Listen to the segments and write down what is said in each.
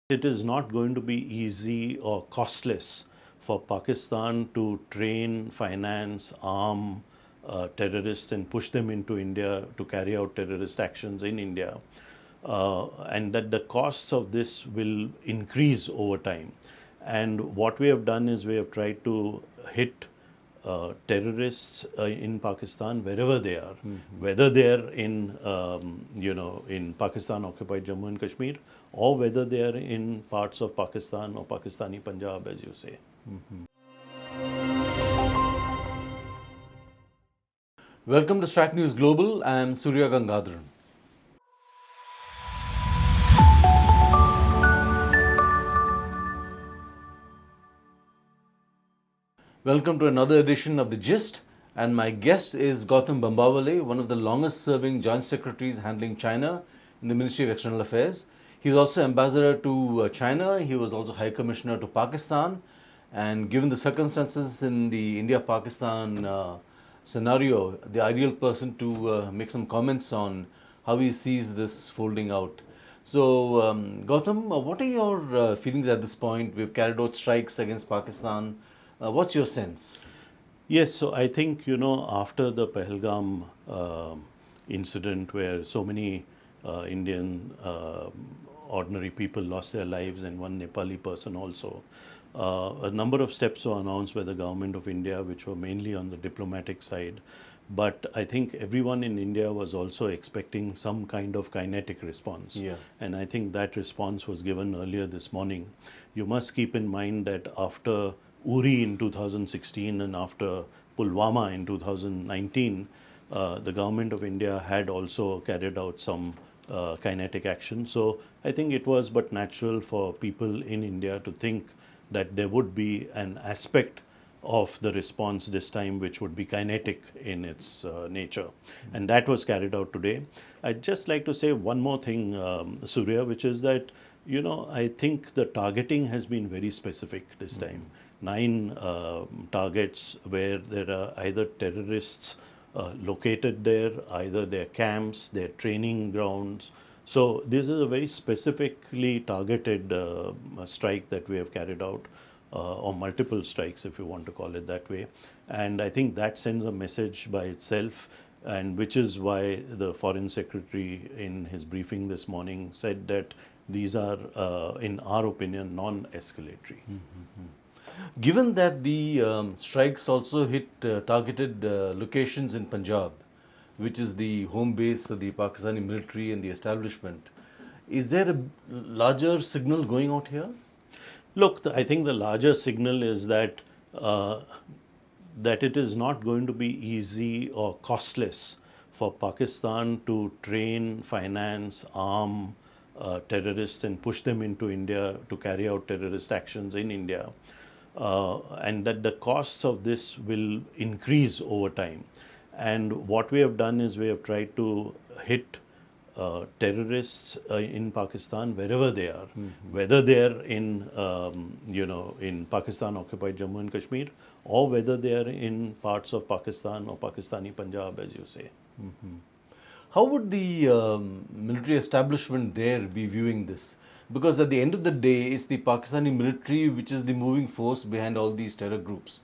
It is not going to be easy or costless for Pakistan to train, finance, arm terrorists and push them into India to carry out terrorist actions in India. And that the costs of this will increase over time. And what we have done is we have tried to hit terrorists in Pakistan wherever they are, whether they are in in Pakistan occupied Jammu and Kashmir, or whether they are in parts of Pakistan or Pakistani Punjab, as you say. Welcome to Strat News Global. I am Surya Gangadharan. Welcome to another edition of The Gist, and my guest is Gautam Bambawale, one of the longest serving joint secretaries handling China in the Ministry of External Affairs. He was also ambassador to China, he was also High Commissioner to Pakistan, and given the circumstances in the India-Pakistan scenario, the ideal person to make some comments on how he sees this folding out. So, Gautam, what are your feelings at this point? We've carried out strikes against Pakistan. What's your sense? Yes, so I think, after the Pahalgam incident where so many Indian ordinary people lost their lives and one Nepali person also, a number of steps were announced by the government of India, which were mainly on the diplomatic side. But I think everyone in India was also expecting some kind of kinetic response. Yeah. And I think that response was given earlier this morning. You must keep in mind that after Uri in 2016 and after Pulwama in 2019, the government of India had also carried out some kinetic action. So I think it was but natural for people in India to think that there would be an aspect of the response this time which would be kinetic in its nature. And that was carried out today. I'd just like to say one more thing, Surya, which is that, I think the targeting has been very specific this time. 9 targets where there are either terrorists located there, either their camps, their training grounds. So this is a very specifically targeted strike that we have carried out, or multiple strikes if you want to call it that way. And I think that sends a message by itself, and which is why the Foreign Secretary in his briefing this morning said that these are, in our opinion, non-escalatory. Given that the strikes also hit targeted locations in Punjab, which is the home base of the Pakistani military and the establishment, is there a larger signal going out here? Look, I think the larger signal is that that it is not going to be easy or costless for Pakistan to train, finance, arm terrorists and push them into India to carry out terrorist actions in India. And that the costs of this will increase over time. And what we have done is we have tried to hit terrorists in Pakistan wherever they are, whether they are in in Pakistan occupied Jammu and Kashmir, or whether they are in parts of Pakistan or Pakistani Punjab, as you say. How would the military establishment there be viewing this? Because at the end of the day, it's the Pakistani military which is the moving force behind all these terror groups.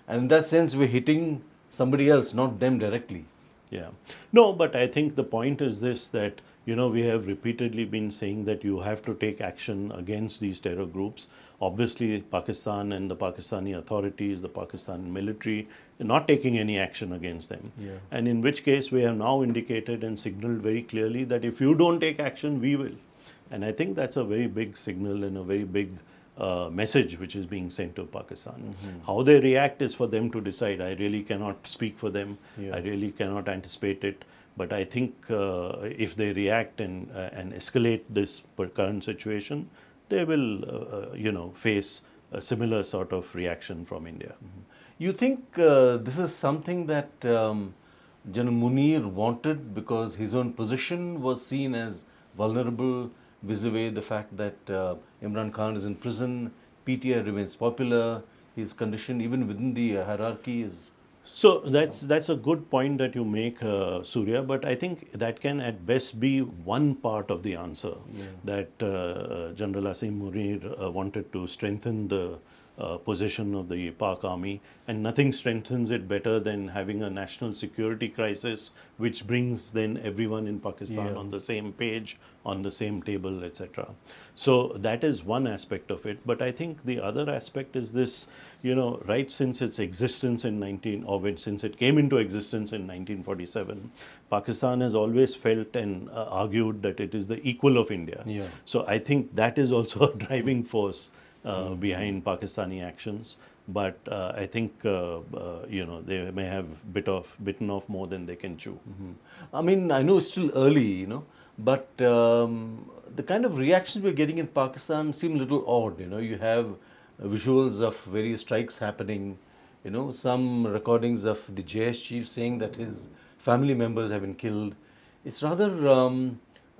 And in that sense, we're hitting somebody else, not them directly. Yeah. No, but I think the point is this, that, we have repeatedly been saying that you have to take action against these terror groups. Obviously, Pakistan and the Pakistani authorities, the Pakistan military, are not taking any action against them. Yeah. And in which case, we have now indicated and signaled very clearly that if you don't take action, we will. And I think that's a very big signal and a very big message which is being sent to Pakistan. How they react is for them to decide. I really cannot speak for them. Yeah. I really cannot anticipate it. But I think if they react and escalate this current situation, they will, face a similar sort of reaction from India. You think this is something that Gen Munir wanted because his own position was seen as vulnerable vis-a-vis the fact that Imran Khan is in prison, PTI remains popular, his condition even within the hierarchy is... So that's a good point that you make, Surya. But I think that can at best be one part of the answer. That General Asim Munir wanted to strengthen the position of the Pak army, and nothing strengthens it better than having a national security crisis, which brings then everyone in Pakistan on the same page, on the same table, etc. So that is one aspect of it. But I think the other aspect is this, right since its existence in since it came into existence in 1947, Pakistan has always felt and argued that it is the equal of India. Yeah. So I think that is also a driving force behind Pakistani actions. But I think they may have bitten off more than they can chew. I mean, I know it's still early, but the kind of reactions we're getting in Pakistan seem a little odd. You have visuals of various strikes happening, some recordings of the JS chief saying that his family members have been killed. It's rather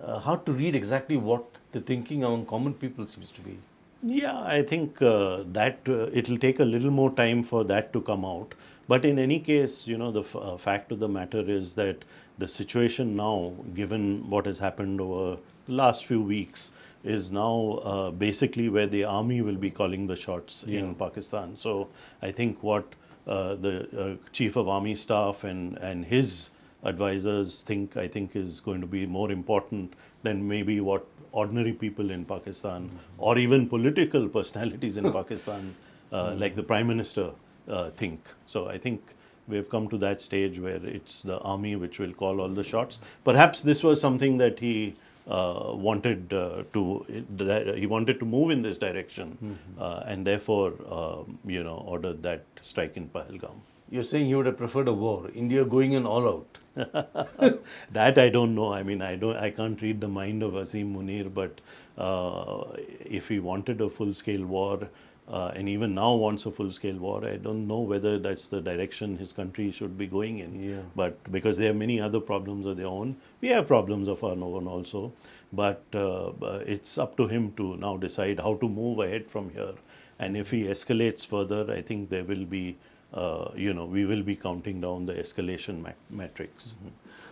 hard to read exactly what the thinking among common people seems to be. Yeah, I think that it'll take a little more time for that to come out. But in any case, the fact of the matter is that the situation now, given what has happened over the last few weeks, is now basically where the army will be calling the shots in Pakistan. So I think what the chief of army staff and his advisors think, I think, is going to be more important than maybe what ordinary people in Pakistan or even political personalities in Pakistan, like the Prime Minister, think. So I think we've come to that stage where it's the army which will call all the shots. Perhaps this was something that he wanted he wanted to move in this direction, and therefore ordered that strike in Pahalgam. You're saying he would have preferred a war, India going in all out. That I don't know. I mean, I can't read the mind of Asim Munir, but if he wanted a full-scale war, and even now wants a full-scale war, I don't know whether that's the direction his country should be going in. Yeah. But because they have many other problems of their own, we have problems of our own also. But it's up to him to now decide how to move ahead from here. And if he escalates further, I think there will be we will be counting down the escalation metrics.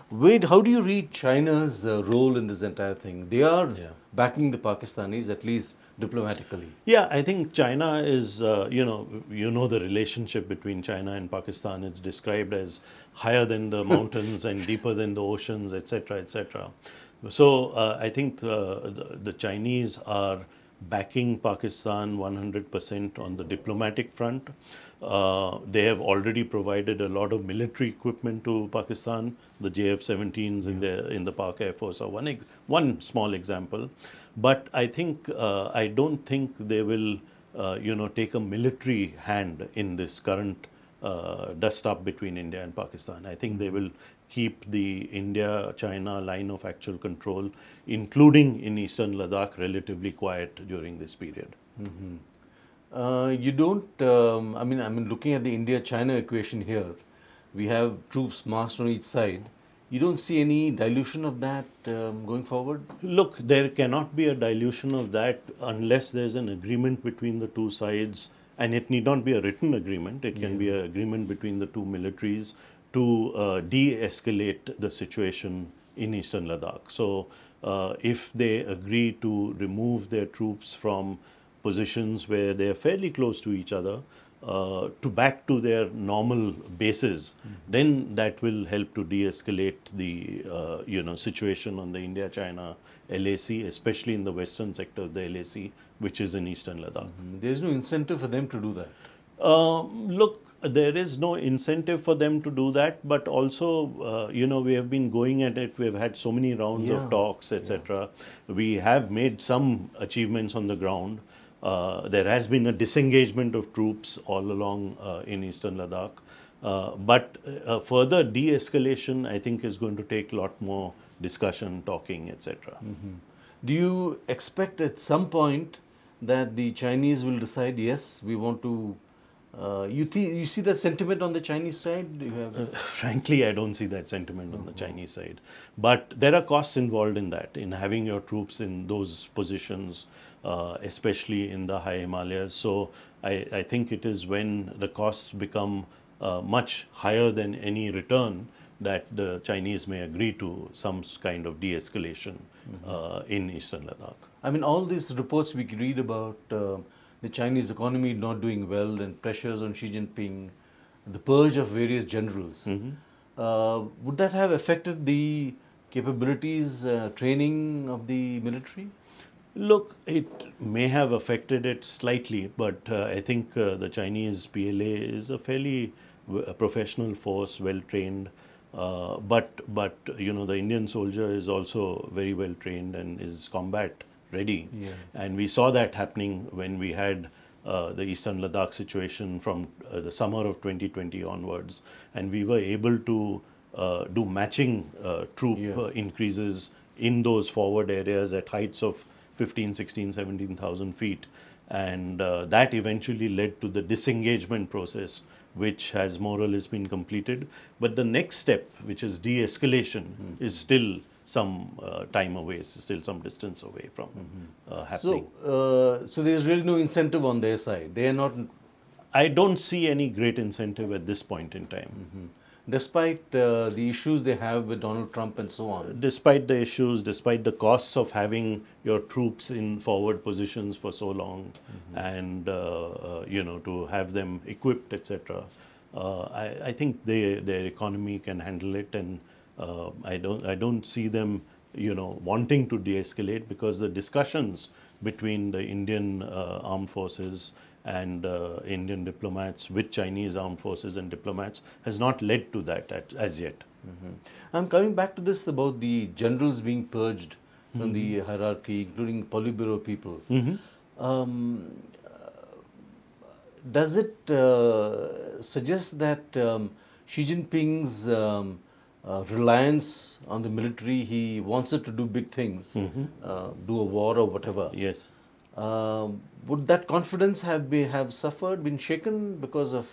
Wade, how do you read China's role in this entire thing? They are backing the Pakistanis, at least diplomatically. Yeah, I think China is, the relationship between China and Pakistan is described as higher than the mountains and deeper than the oceans, etc., etc. So I think the Chinese are backing Pakistan 100% on the diplomatic front. They have already provided a lot of military equipment to Pakistan. The JF-17s in the Pak Air Force are one small example. But I think I don't think they will take a military hand in this current dust up between India and Pakistan. I think they will keep the India-China line of actual control, including in eastern Ladakh, relatively quiet during this period. You don't, I mean, looking at the India-China equation here, we have troops massed on each side. You don't see any dilution of that going forward? Look, there cannot be a dilution of that unless there's an agreement between the two sides, and it need not be a written agreement. It can be an agreement between the two militaries to de-escalate the situation in eastern Ladakh. So if they agree to remove their troops from positions where they are fairly close to each other to back to their normal bases, then that will help to de-escalate the situation on the India-China LAC, especially in the western sector of the LAC, which is in eastern Ladakh. There is no incentive for them to do that. Look, there is no incentive for them to do that, but also, we have been going at it. We've had so many rounds of talks, etc. We have made some achievements on the ground. There has been a disengagement of troops all along in eastern Ladakh. But further de-escalation, I think, is going to take a lot more discussion, talking, etc. Do you expect at some point that the Chinese will decide, yes, we want to... you see that sentiment on the Chinese side? Frankly, I don't see that sentiment on the Chinese side. But there are costs involved in that, in having your troops in those positions, especially in the high Himalayas. So I think it is when the costs become much higher than any return that the Chinese may agree to some kind of de-escalation in eastern Ladakh. I mean, all these reports we read about the Chinese economy not doing well and pressures on Xi Jinping, the purge of various generals. Would that have affected the capabilities, training of the military? Look, it may have affected it slightly, but I think the Chinese PLA is a fairly professional force, well trained. But you know, the Indian soldier is also very well trained and is combat ready. Yeah. And we saw that happening when we had the Eastern Ladakh situation from the summer of 2020 onwards, and we were able to do matching troop increases in those forward areas at heights of 15, 16, 17,000 feet. And that eventually led to the disengagement process, which has more or less been completed. But the next step, which is de-escalation, is still some time away, still some distance away from happening. So there's really no incentive on their side. They are not, I don't see any great incentive at this point in time. despite the issues they have with Donald Trump and so on. Despite the issues, despite the costs of having your troops in forward positions for so long, and you know, to have them equipped, etc., I think their economy can handle it, and I don't see them, you know, wanting to de-escalate, because the discussions between the Indian armed forces and Indian diplomats with Chinese armed forces and diplomats has not led to that as yet. I'm coming back to this about the generals being purged from the hierarchy, including Politburo people. Does it suggest that Xi Jinping's reliance on the military, he wants it to do big things, do a war or whatever? Yes. Would that confidence have suffered, been shaken because of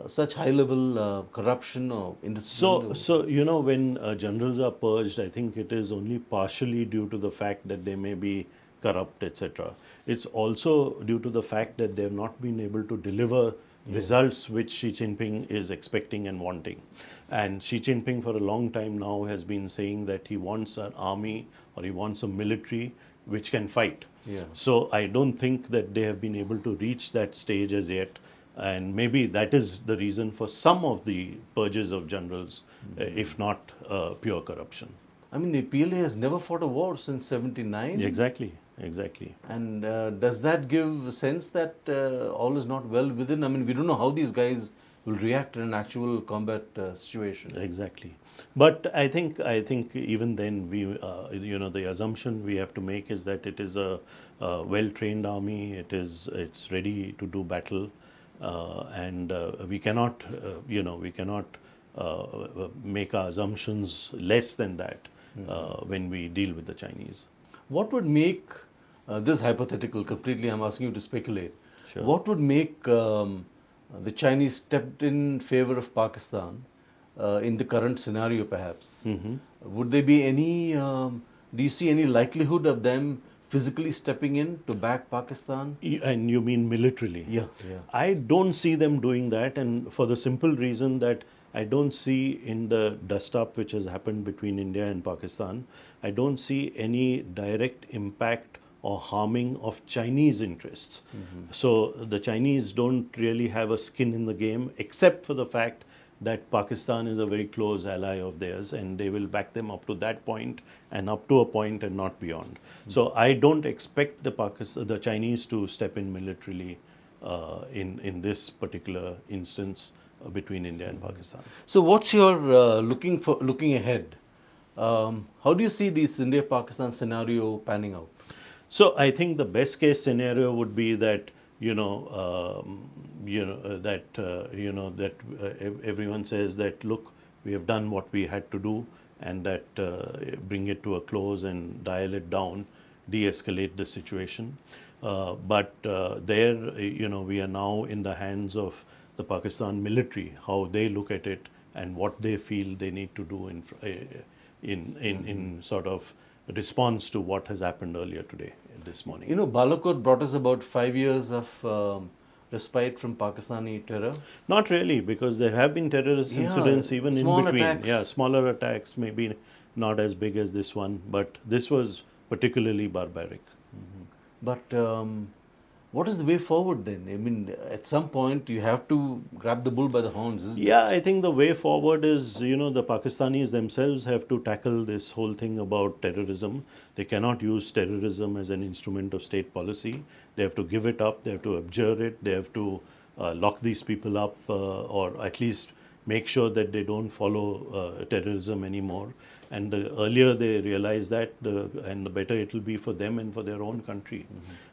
such high-level corruption or indiscipline? So you know, when generals are purged, I think it is only partially due to the fact that they may be corrupt, etc. It's also due to the fact that they have not been able to deliver results which Xi Jinping is expecting and wanting. And Xi Jinping for a long time now has been saying that he wants an army, or he wants a military which can fight. Yeah. So I don't think that they have been able to reach that stage as yet. And maybe that is the reason for some of the purges of generals, if not pure corruption. I mean, the PLA has never fought a war since '79. Exactly. And does that give a sense that all is not well within? I mean, we don't know how these guys will react in an actual combat situation. Exactly. But I think even then, we you know, the assumption we have to make is that it is a well-trained army. It's ready to do battle, and we cannot make our assumptions less than that when we deal with the Chinese. What would make this hypothetical completely? I'm asking you to speculate. Sure. What would make the Chinese step in favor of Pakistan in the current scenario, perhaps? Would there be any? Do you see any likelihood of them physically stepping in to back Pakistan? And you mean militarily? Yeah. I don't see them doing that, and for the simple reason that I don't see in the dust-up which has happened between India and Pakistan, I don't see any direct impact or harming of Chinese interests. So the Chinese don't really have a skin in the game, except for the fact that Pakistan is a very close ally of theirs, and they will back them up to that point and up to a point and not beyond. So I don't expect the Chinese to step in militarily in this particular instance between India and Pakistan. So, what's your looking ahead? How do you see this India-Pakistan scenario panning out? So I think the best case scenario would be that everyone says that, look, we have done what we had to do, and that bring it to a close and dial it down, de-escalate the situation. But we are now in the hands of the Pakistan military, how they look at it and what they feel they need to do in sort of response to what has happened earlier today, this morning. You know, Balakot brought us about 5 years of respite from Pakistani terror? Not really, because there have been terrorist Yeah, incidents even in small between. attacks. Yeah, smaller attacks, maybe not as big as this one, but this was particularly barbaric. But what is the way forward then? I mean, at some point you have to grab the bull by the horns, isn't Yeah, it? I think the way forward is, the Pakistanis themselves have to tackle this whole thing about terrorism. They cannot use terrorism as an instrument of state policy. They have to give it up, they have to abjure it, they have to lock these people up, or at least make sure that they don't follow terrorism anymore. And the earlier they realize that, and the better it will be for them and for their own country.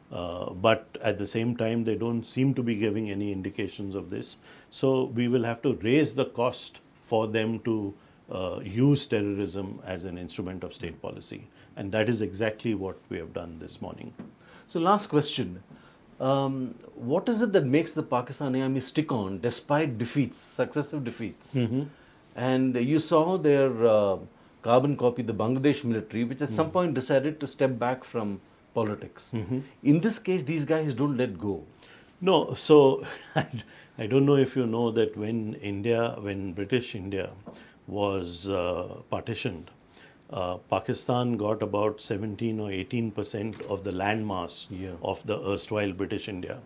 But at the same time, they don't seem to be giving any indications of this. So we will have to raise the cost for them to use terrorism as an instrument of state policy. And that is exactly what we have done this morning. So, last question. What is it that makes the Pakistani army stick on despite defeats, successive defeats? And you saw their carbon copy, the Bangladesh military, which at some point decided to step back from politics. In this case, these guys don't let go. No, so I don't know if you know that when British India was partitioned, Pakistan got about 17 or 18% of the landmass of the erstwhile British India.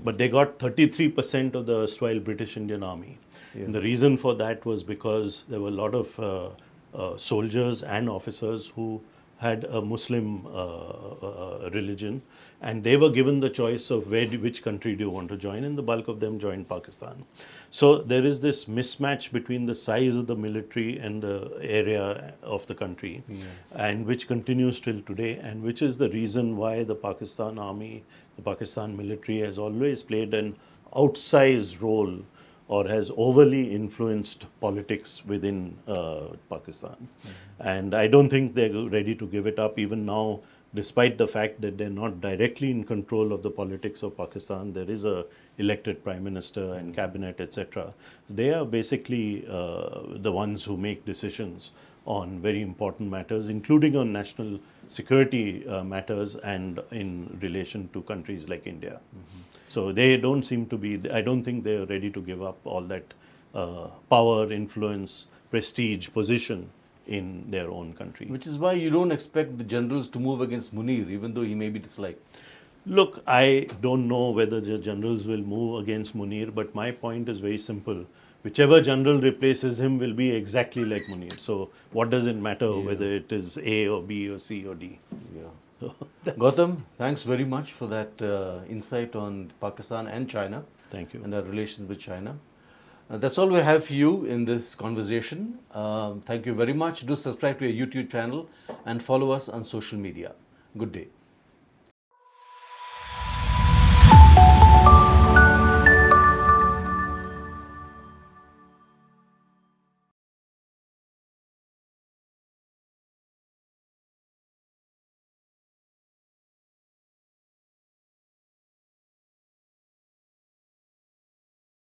But they got 33% of the erstwhile British Indian army. And the reason for that was because there were a lot of soldiers and officers who had a Muslim religion, and they were given the choice of which country do you want to join, and the bulk of them joined Pakistan. So there is this mismatch between the size of the military and the area of the country, and which continues till today, and which is the reason why the Pakistan army, the Pakistan military has always played an outsized role or has overly influenced politics within Pakistan. And I don't think they're ready to give it up even now, despite the fact that they're not directly in control of the politics of Pakistan. There is a elected prime minister and cabinet, etc. They are basically the ones who make decisions on very important matters, including on national security matters and in relation to countries like India. So they don't seem to be, I don't think they're ready to give up all that power, influence, prestige, position in their own country. Which is why you don't expect the generals to move against Munir, even though he may be disliked. Look, I don't know whether the generals will move against Munir, but my point is very simple. Whichever general replaces him will be exactly like Munir. So what does it matter whether it is A or B or C or D? Yeah. So Gautam, thanks very much for that insight on Pakistan and China. Thank you. And our relations with China. That's all we have for you in this conversation. Thank you very much. Do subscribe to our YouTube channel and follow us on social media. Good day.